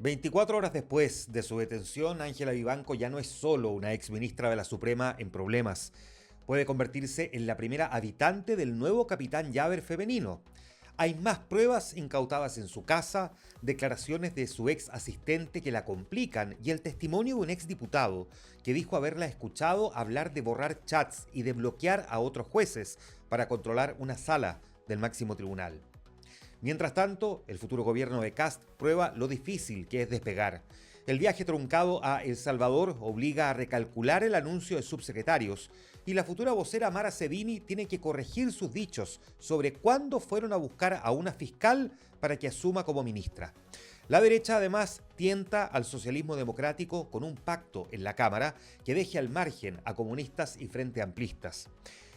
24 horas después de su detención, Ángela Vivanco ya no es solo una exministra de la Suprema en problemas. Puede convertirse en la primera habitante del nuevo capitán Llaver femenino. Hay más pruebas incautadas en su casa, declaraciones de su ex asistente que la complican y el testimonio de un ex diputado que dijo haberla escuchado hablar de borrar chats y de bloquear a otros jueces para controlar una sala del máximo tribunal. Mientras tanto, el futuro gobierno de Kast prueba lo difícil que es despegar. El viaje truncado a El Salvador obliga a recalcular el anuncio de subsecretarios y la futura vocera Mara Cedini tiene que corregir sus dichos sobre cuándo fueron a buscar a una fiscal para que asuma como ministra. La derecha además tienta al socialismo democrático con un pacto en la Cámara que deje al margen a comunistas y frente amplistas.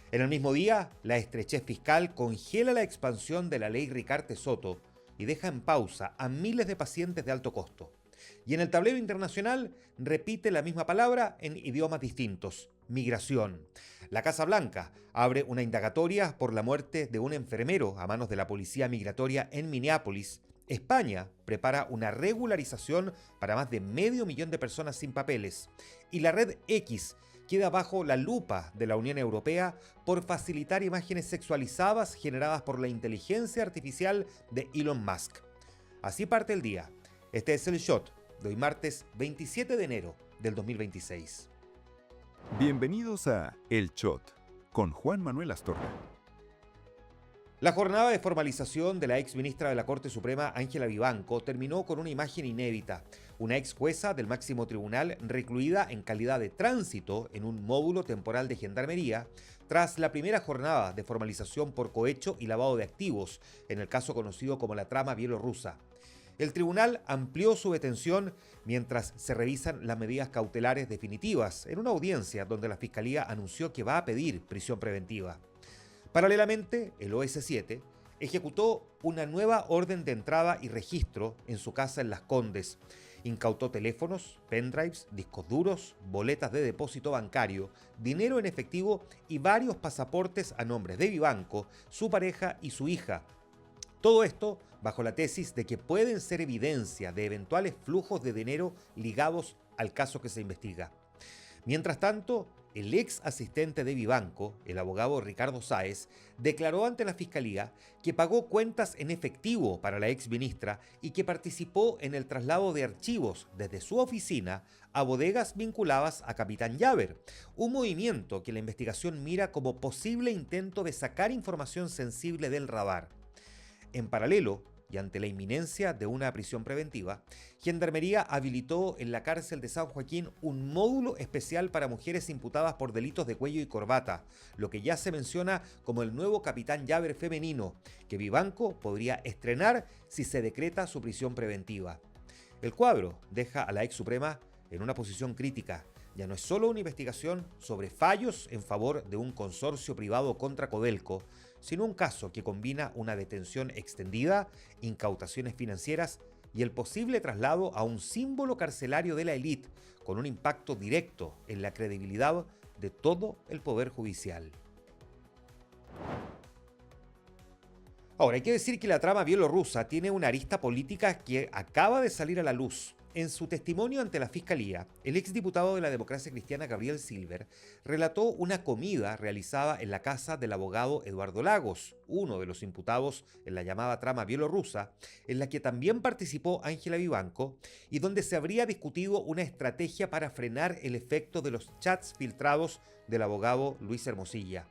En el mismo día, la estrechez fiscal congela la expansión de la ley Ricarte Soto y deja en pausa a miles de pacientes de alto costo. Y en el tablero internacional repite la misma palabra en idiomas distintos: migración. La Casa Blanca abre una indagatoria por la muerte de un enfermero a manos de la policía migratoria en Minneapolis. España prepara una regularización para más de 500.000 de personas sin papeles. Y la red X queda bajo la lupa de la Unión Europea por facilitar imágenes sexualizadas generadas por la inteligencia artificial de Elon Musk. Así parte el día. Este es el Shot de hoy martes 27 de enero del 2026. Bienvenidos a El Shot con Juan Manuel Astorga. La jornada de formalización de la ex ministra de la Corte Suprema, Ángela Vivanco, terminó con una imagen inédita. Una ex jueza del máximo tribunal recluida en calidad de tránsito en un módulo temporal de gendarmería, tras la primera jornada de formalización por cohecho y lavado de activos, en el caso conocido como la trama bielorrusa. El tribunal amplió su detención mientras se revisan las medidas cautelares definitivas, en una audiencia donde la Fiscalía anunció que va a pedir prisión preventiva. Paralelamente, el OS7 ejecutó una nueva orden de entrada y registro en su casa en Las Condes. Incautó teléfonos, pendrives, discos duros, boletas de depósito bancario, dinero en efectivo y varios pasaportes a nombres de Vivanco, su pareja y su hija. Todo esto bajo la tesis de que pueden ser evidencia de eventuales flujos de dinero ligados al caso que se investiga. Mientras tanto, el ex asistente de Vivanco, el abogado Ricardo Sáez, declaró ante la Fiscalía que pagó cuentas en efectivo para la ex ministra y que participó en el traslado de archivos desde su oficina a bodegas vinculadas a Capitán Llaver, un movimiento que la investigación mira como posible intento de sacar información sensible del radar. En paralelo, y ante la inminencia de una prisión preventiva, Gendarmería habilitó en la cárcel de San Joaquín un módulo especial para mujeres imputadas por delitos de cuello y corbata, lo que ya se menciona como el nuevo capitán Llaver femenino, que Vivanco podría estrenar si se decreta su prisión preventiva. El cuadro deja a la ex suprema en una posición crítica. Ya no es solo una investigación sobre fallos en favor de un consorcio privado contra Codelco, sino un caso que combina una detención extendida, incautaciones financieras y el posible traslado a un símbolo carcelario de la élite, con un impacto directo en la credibilidad de todo el poder judicial. Ahora, hay que decir que la trama bielorrusa tiene una arista política que acaba de salir a la luz. En su testimonio ante la Fiscalía, el exdiputado de la Democracia Cristiana Gabriel Silver relató una comida realizada en la casa del abogado Eduardo Lagos, uno de los imputados en la llamada trama bielorrusa, en la que también participó Ángela Vivanco y donde se habría discutido una estrategia para frenar el efecto de los chats filtrados del abogado Luis Hermosilla.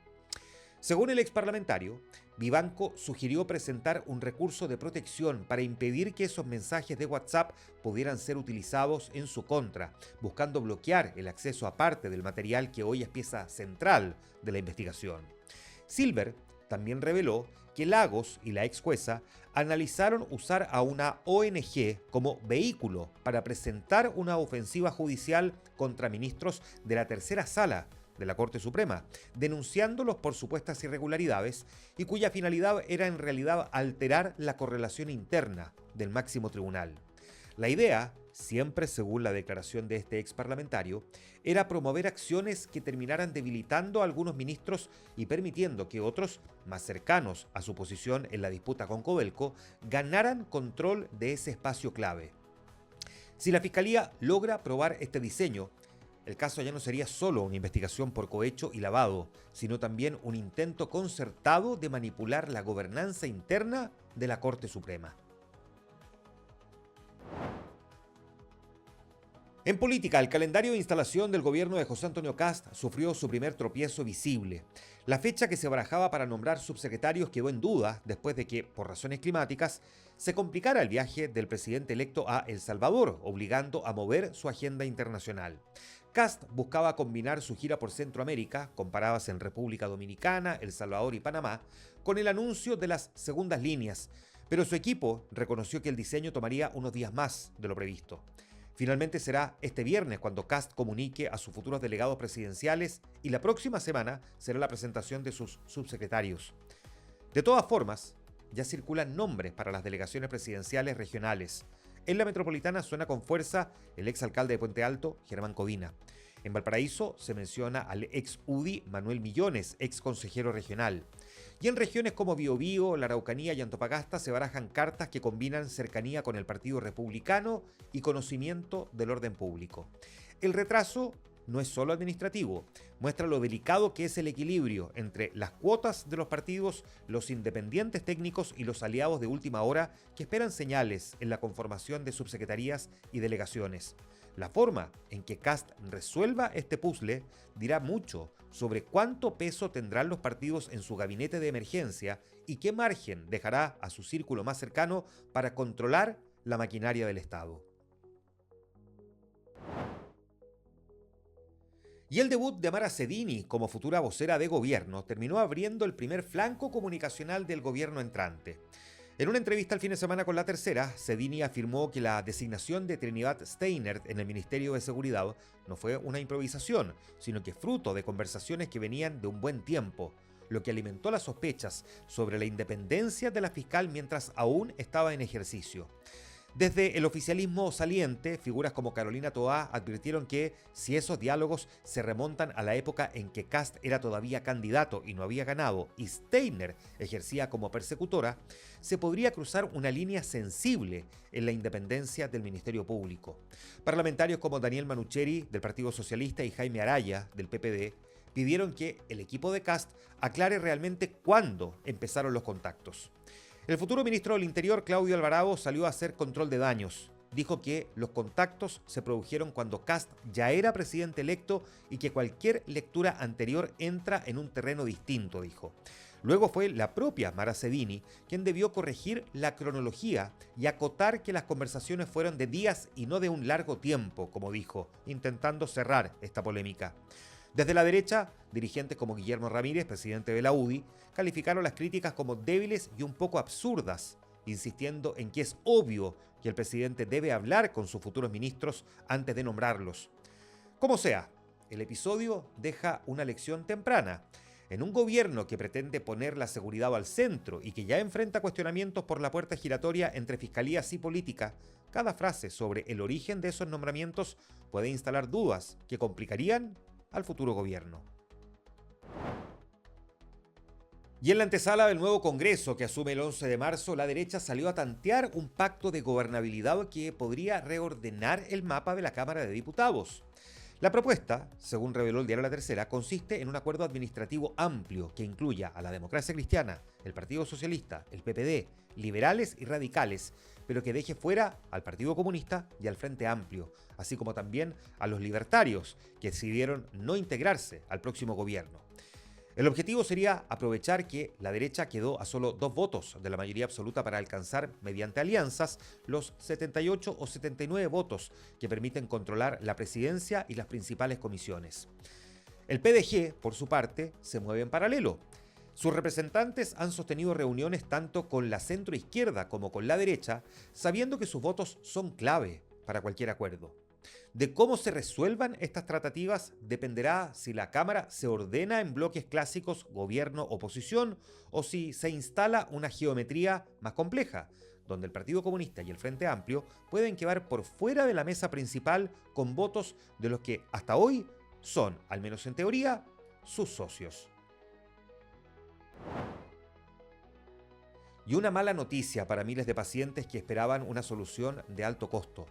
Según el exparlamentario, Vivanco sugirió presentar un recurso de protección para impedir que esos mensajes de WhatsApp pudieran ser utilizados en su contra, buscando bloquear el acceso a parte del material que hoy es pieza central de la investigación. Silver también reveló que Lagos y la ex jueza analizaron usar a una ONG como vehículo para presentar una ofensiva judicial contra ministros de la tercera sala de la Corte Suprema, denunciándolos por supuestas irregularidades y cuya finalidad era en realidad alterar la correlación interna del máximo tribunal. La idea, siempre según la declaración de este ex parlamentario, era promover acciones que terminaran debilitando a algunos ministros y permitiendo que otros, más cercanos a su posición en la disputa con Codelco, ganaran control de ese espacio clave. Si la Fiscalía logra probar este diseño, el caso ya no sería solo una investigación por cohecho y lavado, sino también un intento concertado de manipular la gobernanza interna de la Corte Suprema. En política, el calendario de instalación del gobierno de José Antonio Kast sufrió su primer tropiezo visible. La fecha que se barajaba para nombrar subsecretarios quedó en duda después de que, por razones climáticas, se complicara el viaje del presidente electo a El Salvador, obligando a mover su agenda internacional. Kast buscaba combinar su gira por Centroamérica, con paradas en República Dominicana, El Salvador y Panamá, con el anuncio de las segundas líneas, pero su equipo reconoció que el diseño tomaría unos días más de lo previsto. Finalmente será este viernes cuando Kast comunique a sus futuros delegados presidenciales y la próxima semana será la presentación de sus subsecretarios. De todas formas, ya circulan nombres para las delegaciones presidenciales regionales. En la metropolitana suena con fuerza el exalcalde de Puente Alto, Germán Codina. En Valparaíso se menciona al ex UDI Manuel Millones, ex consejero regional. Y en regiones como Biobío, la Araucanía y Antofagasta se barajan cartas que combinan cercanía con el Partido Republicano y conocimiento del orden público. El retraso no es solo administrativo, muestra lo delicado que es el equilibrio entre las cuotas de los partidos, los independientes técnicos y los aliados de última hora que esperan señales en la conformación de subsecretarías y delegaciones. La forma en que Kast resuelva este puzzle dirá mucho sobre cuánto peso tendrán los partidos en su gabinete de emergencia y qué margen dejará a su círculo más cercano para controlar la maquinaria del Estado. Y el debut de Mara Cedini como futura vocera de gobierno terminó abriendo el primer flanco comunicacional del gobierno entrante. En una entrevista el fin de semana con La Tercera, Cedini afirmó que la designación de Trinidad Steinert en el Ministerio de Seguridad no fue una improvisación, sino que fruto de conversaciones que venían de un buen tiempo, lo que alimentó las sospechas sobre la independencia de la fiscal mientras aún estaba en ejercicio. Desde el oficialismo saliente, figuras como Carolina Toá advirtieron que si esos diálogos se remontan a la época en que Kast era todavía candidato y no había ganado y Steiner ejercía como persecutora, se podría cruzar una línea sensible en la independencia del Ministerio Público. Parlamentarios como Daniel Manucheri del Partido Socialista y Jaime Araya del PPD pidieron que el equipo de Kast aclare realmente cuándo empezaron los contactos. El futuro ministro del Interior, Claudio Alvarado, salió a hacer control de daños. Dijo que los contactos se produjeron cuando Kast ya era presidente electo y que cualquier lectura anterior entra en un terreno distinto, dijo. Luego fue la propia Mara Cedini quien debió corregir la cronología y acotar que las conversaciones fueron de días y no de un largo tiempo, como dijo, intentando cerrar esta polémica. Desde la derecha, dirigentes como Guillermo Ramírez, presidente de la UDI, calificaron las críticas como débiles y un poco absurdas, insistiendo en que es obvio que el presidente debe hablar con sus futuros ministros antes de nombrarlos. Como sea, el episodio deja una lección temprana. En un gobierno que pretende poner la seguridad al centro y que ya enfrenta cuestionamientos por la puerta giratoria entre fiscalías y política, cada frase sobre el origen de esos nombramientos puede instalar dudas que complicarían al futuro gobierno. Y en la antesala del nuevo Congreso que asume el 11 de marzo, la derecha salió a tantear un pacto de gobernabilidad que podría reordenar el mapa de la Cámara de Diputados. La propuesta, según reveló el diario La Tercera, consiste en un acuerdo administrativo amplio que incluya a la Democracia Cristiana, el Partido Socialista, el PPD, liberales y radicales, pero que deje fuera al Partido Comunista y al Frente Amplio, así como también a los libertarios, que decidieron no integrarse al próximo gobierno. El objetivo sería aprovechar que la derecha quedó a solo 2 votos de la mayoría absoluta para alcanzar, mediante alianzas, los 78 o 79 votos que permiten controlar la presidencia y las principales comisiones. El PDG, por su parte, se mueve en paralelo. Sus representantes han sostenido reuniones tanto con la centroizquierda como con la derecha, sabiendo que sus votos son clave para cualquier acuerdo. De cómo se resuelvan estas tratativas dependerá si la Cámara se ordena en bloques clásicos gobierno-oposición o si se instala una geometría más compleja, donde el Partido Comunista y el Frente Amplio pueden quedar por fuera de la mesa principal con votos de los que hasta hoy son, al menos en teoría, sus socios. Y una mala noticia para miles de pacientes que esperaban una solución de alto costo.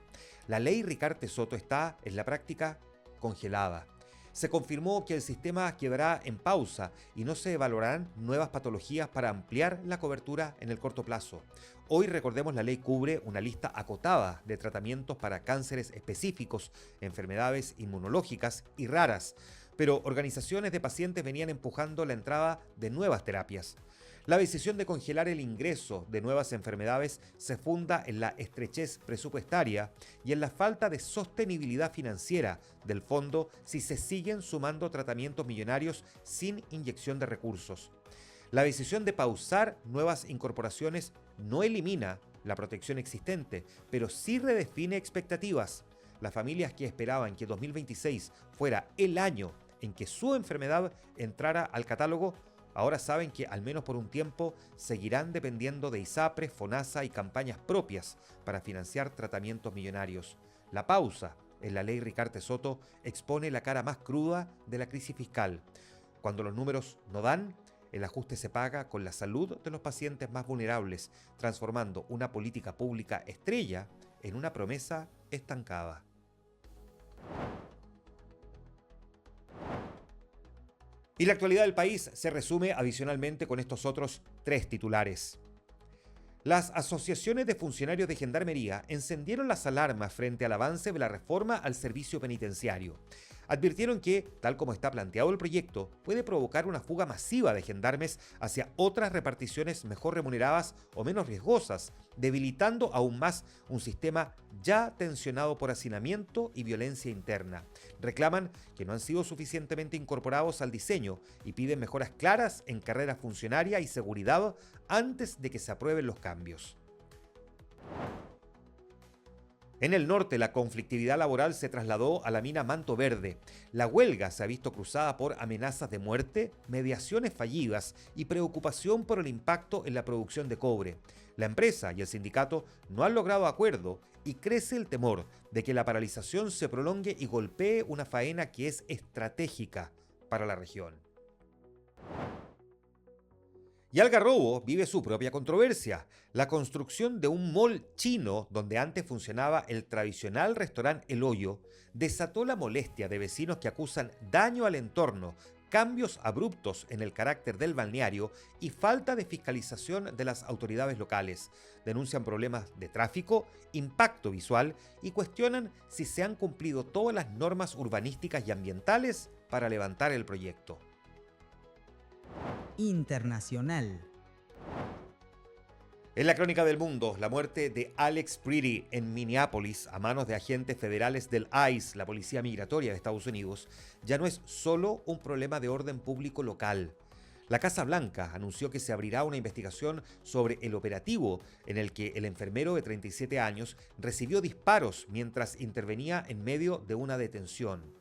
La ley Ricarte Soto está, en la práctica, congelada. Se confirmó que el sistema quedará en pausa y no se evaluarán nuevas patologías para ampliar la cobertura en el corto plazo. Hoy, recordemos, la ley cubre una lista acotada de tratamientos para cánceres específicos, enfermedades inmunológicas y raras, pero organizaciones de pacientes venían empujando la entrada de nuevas terapias. La decisión de congelar el ingreso de nuevas enfermedades se funda en la estrechez presupuestaria y en la falta de sostenibilidad financiera del fondo si se siguen sumando tratamientos millonarios sin inyección de recursos. La decisión de pausar nuevas incorporaciones no elimina la protección existente, pero sí redefine expectativas. Las familias que esperaban que 2026 fuera el año en que su enfermedad entrara al catálogo, ahora saben que, al menos por un tiempo, seguirán dependiendo de ISAPRES, FONASA y campañas propias para financiar tratamientos millonarios. La pausa en la ley Ricarte Soto expone la cara más cruda de la crisis fiscal. Cuando los números no dan, el ajuste se paga con la salud de los pacientes más vulnerables, transformando una política pública estrella en una promesa estancada. Y la actualidad del país se resume adicionalmente con estos otros 3 titulares. Las asociaciones de funcionarios de Gendarmería encendieron las alarmas frente al avance de la reforma al servicio penitenciario. Advirtieron que, tal como está planteado el proyecto, puede provocar una fuga masiva de gendarmes hacia otras reparticiones mejor remuneradas o menos riesgosas, debilitando aún más un sistema ya tensionado por hacinamiento y violencia interna. Reclaman que no han sido suficientemente incorporados al diseño y piden mejoras claras en carrera funcionaria y seguridad antes de que se aprueben los cambios. En el norte, la conflictividad laboral se trasladó a la mina Manto Verde. La huelga se ha visto cruzada por amenazas de muerte, mediaciones fallidas y preocupación por el impacto en la producción de cobre. La empresa y el sindicato no han logrado acuerdo y crece el temor de que la paralización se prolongue y golpee una faena que es estratégica para la región. Y Algarrobo vive su propia controversia. La construcción de un mall chino donde antes funcionaba el tradicional restaurante El Hoyo desató la molestia de vecinos que acusan daño al entorno, cambios abruptos en el carácter del balneario y falta de fiscalización de las autoridades locales. Denuncian problemas de tráfico, impacto visual y cuestionan si se han cumplido todas las normas urbanísticas y ambientales para levantar el proyecto. Internacional. En la crónica del mundo, la muerte de Alex Pretty en Minneapolis a manos de agentes federales del ICE, la Policía Migratoria de Estados Unidos, ya no es solo un problema de orden público local. La Casa Blanca anunció que se abrirá una investigación sobre el operativo en el que el enfermero de 37 años recibió disparos mientras intervenía en medio de una detención.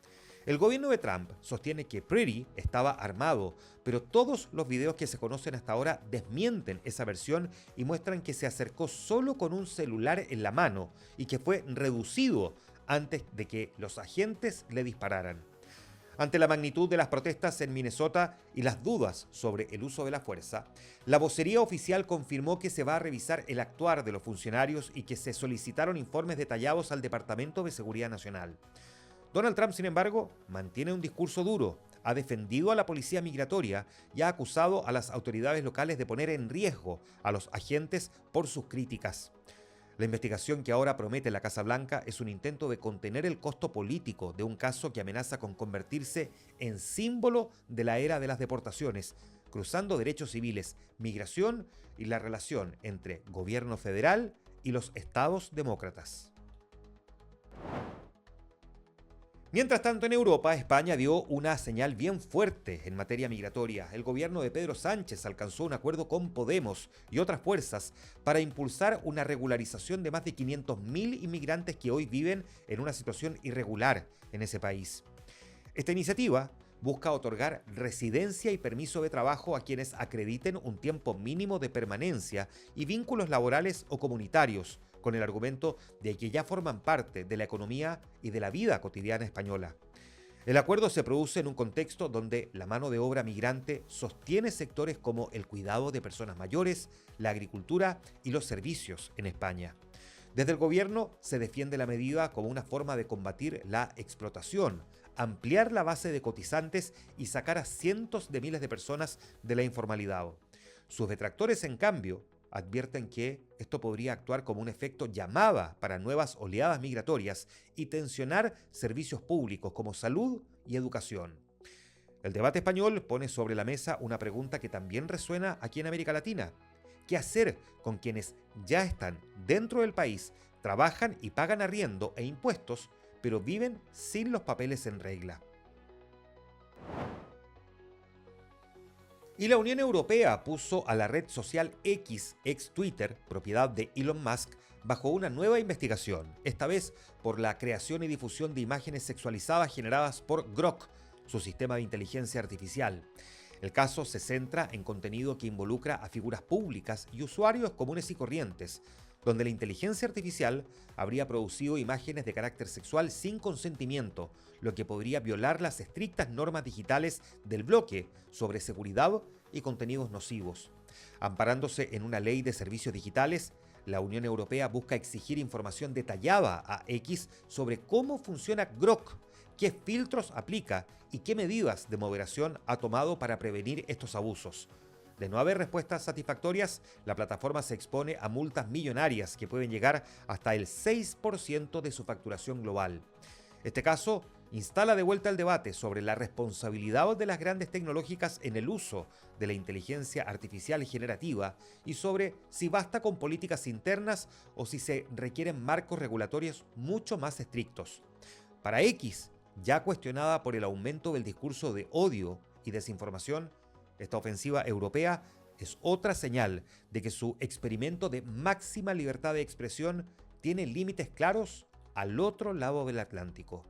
El gobierno de Trump sostiene que Pretty estaba armado, pero todos los videos que se conocen hasta ahora desmienten esa versión y muestran que se acercó solo con un celular en la mano y que fue reducido antes de que los agentes le dispararan. Ante la magnitud de las protestas en Minnesota y las dudas sobre el uso de la fuerza, la vocería oficial confirmó que se va a revisar el actuar de los funcionarios y que se solicitaron informes detallados al Departamento de Seguridad Nacional. Donald Trump, sin embargo, mantiene un discurso duro, ha defendido a la policía migratoria y ha acusado a las autoridades locales de poner en riesgo a los agentes por sus críticas. La investigación que ahora promete la Casa Blanca es un intento de contener el costo político de un caso que amenaza con convertirse en símbolo de la era de las deportaciones, cruzando derechos civiles, migración y la relación entre gobierno federal y los estados demócratas. Mientras tanto, en Europa, España dio una señal bien fuerte en materia migratoria. El gobierno de Pedro Sánchez alcanzó un acuerdo con Podemos y otras fuerzas para impulsar una regularización de más de 500.000 inmigrantes que hoy viven en una situación irregular en ese país. Esta iniciativa busca otorgar residencia y permiso de trabajo a quienes acrediten un tiempo mínimo de permanencia y vínculos laborales o comunitarios, con el argumento de que ya forman parte de la economía y de la vida cotidiana española. El acuerdo se produce en un contexto donde la mano de obra migrante sostiene sectores como el cuidado de personas mayores, la agricultura y los servicios en España. Desde el gobierno se defiende la medida como una forma de combatir la explotación, ampliar la base de cotizantes y sacar a cientos de miles de personas de la informalidad. Sus detractores, en cambio, advierten que esto podría actuar como un efecto llamada para nuevas oleadas migratorias y tensionar servicios públicos como salud y educación. El debate español pone sobre la mesa una pregunta que también resuena aquí en América Latina. ¿Qué hacer con quienes ya están dentro del país, trabajan y pagan arriendo e impuestos, pero viven sin los papeles en regla? Y la Unión Europea puso a la red social X, ex Twitter, propiedad de Elon Musk, bajo una nueva investigación, esta vez por la creación y difusión de imágenes sexualizadas generadas por Grok, su sistema de inteligencia artificial. El caso se centra en contenido que involucra a figuras públicas y usuarios comunes y corrientes, donde la inteligencia artificial habría producido imágenes de carácter sexual sin consentimiento, lo que podría violar las estrictas normas digitales del bloque sobre seguridad y contenidos nocivos. Amparándose en una ley de servicios digitales, la Unión Europea busca exigir información detallada a X sobre cómo funciona Grok, qué filtros aplica y qué medidas de moderación ha tomado para prevenir estos abusos. De no haber respuestas satisfactorias, la plataforma se expone a multas millonarias que pueden llegar hasta el 6% de su facturación global. Este caso instala de vuelta el debate sobre la responsabilidad de las grandes tecnológicas en el uso de la inteligencia artificial generativa y sobre si basta con políticas internas o si se requieren marcos regulatorios mucho más estrictos. Para X, ya cuestionada por el aumento del discurso de odio y desinformación, esta ofensiva europea es otra señal de que su experimento de máxima libertad de expresión tiene límites claros al otro lado del Atlántico.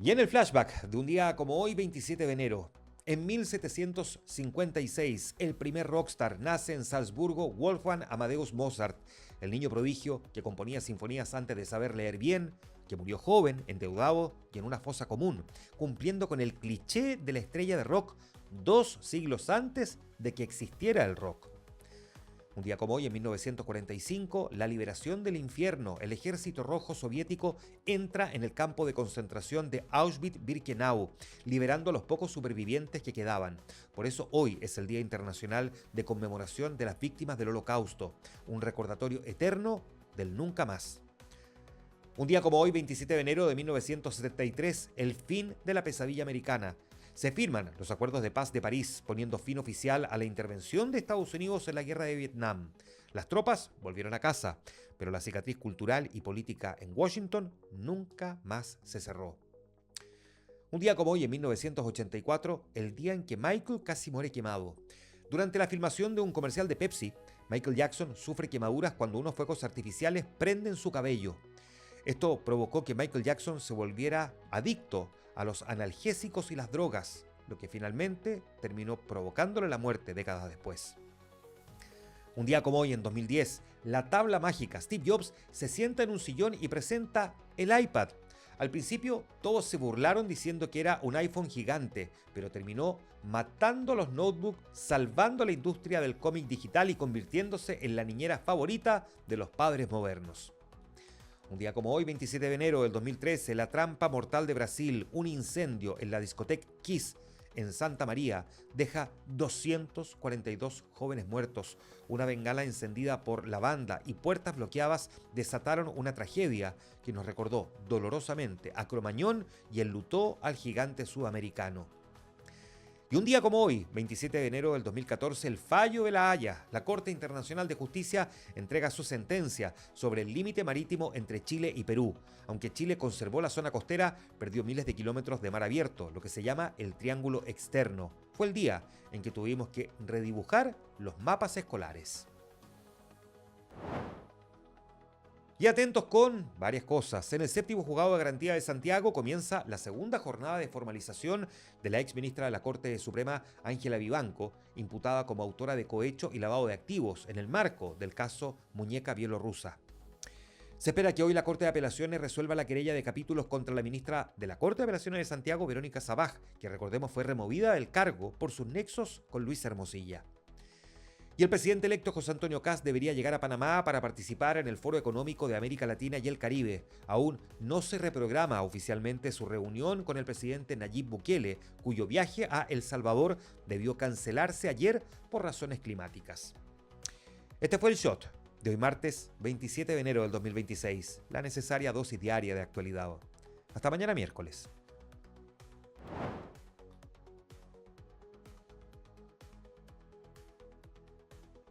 Y en el flashback de un día como hoy, 27 de enero, en 1756, el primer rockstar nace en Salzburgo, Wolfgang Amadeus Mozart, el niño prodigio que componía sinfonías antes de saber leer bien, que murió joven, endeudado y en una fosa común, cumpliendo con el cliché de la estrella de rock 2 siglos antes de que existiera el rock. Un día como hoy, en 1945, la liberación del infierno, el ejército rojo soviético entra en el campo de concentración de Auschwitz-Birkenau, liberando a los pocos supervivientes que quedaban. Por eso hoy es el Día Internacional de Conmemoración de las Víctimas del Holocausto, un recordatorio eterno del nunca más. Un día como hoy, 27 de enero de 1973, el fin de la pesadilla americana. Se firman los acuerdos de paz de París, poniendo fin oficial a la intervención de Estados Unidos en la guerra de Vietnam. Las tropas volvieron a casa, pero la cicatriz cultural y política en Washington nunca más se cerró. Un día como hoy, en 1984, el día en que Michael casi muere quemado. Durante la filmación de un comercial de Pepsi, Michael Jackson sufre quemaduras cuando unos fuegos artificiales prenden su cabello. Esto provocó que Michael Jackson se volviera adicto a los analgésicos y las drogas, lo que finalmente terminó provocándole la muerte décadas después. Un día como hoy, en 2010, la tabla mágica Steve Jobs se sienta en un sillón y presenta el iPad. Al principio todos se burlaron diciendo que era un iPhone gigante, pero terminó matando los notebooks, salvando la industria del cómic digital y convirtiéndose en la niñera favorita de los padres modernos. Un día como hoy, 27 de enero del 2013, la trampa mortal de Brasil, un incendio en la discoteca Kiss en Santa María, deja 242 jóvenes muertos. Una bengala encendida por la banda y puertas bloqueadas desataron una tragedia que nos recordó dolorosamente a Cromañón y enlutó al gigante sudamericano. Y un día como hoy, 27 de enero del 2014, el fallo de La Haya, la Corte Internacional de Justicia, entrega su sentencia sobre el límite marítimo entre Chile y Perú. Aunque Chile conservó la zona costera, perdió miles de kilómetros de mar abierto, lo que se llama el Triángulo Externo. Fue el día en que tuvimos que redibujar los mapas escolares. Y atentos con varias cosas. En el séptimo juzgado de garantía de Santiago comienza la segunda jornada de formalización de la ex ministra de la Corte Suprema, Ángela Vivanco, imputada como autora de cohecho y lavado de activos en el marco del caso Muñeca Bielorrusa. Se espera que hoy la Corte de Apelaciones resuelva la querella de capítulos contra la ministra de la Corte de Apelaciones de Santiago, Verónica Sabaj, que recordemos fue removida del cargo por sus nexos con Luis Hermosilla. Y el presidente electo José Antonio Kast debería llegar a Panamá para participar en el Foro Económico de América Latina y el Caribe. Aún no se reprograma oficialmente su reunión con el presidente Nayib Bukele, cuyo viaje a El Salvador debió cancelarse ayer por razones climáticas. Este fue el Shot de hoy martes 27 de enero del 2026, la necesaria dosis diaria de actualidad. Hasta mañana miércoles.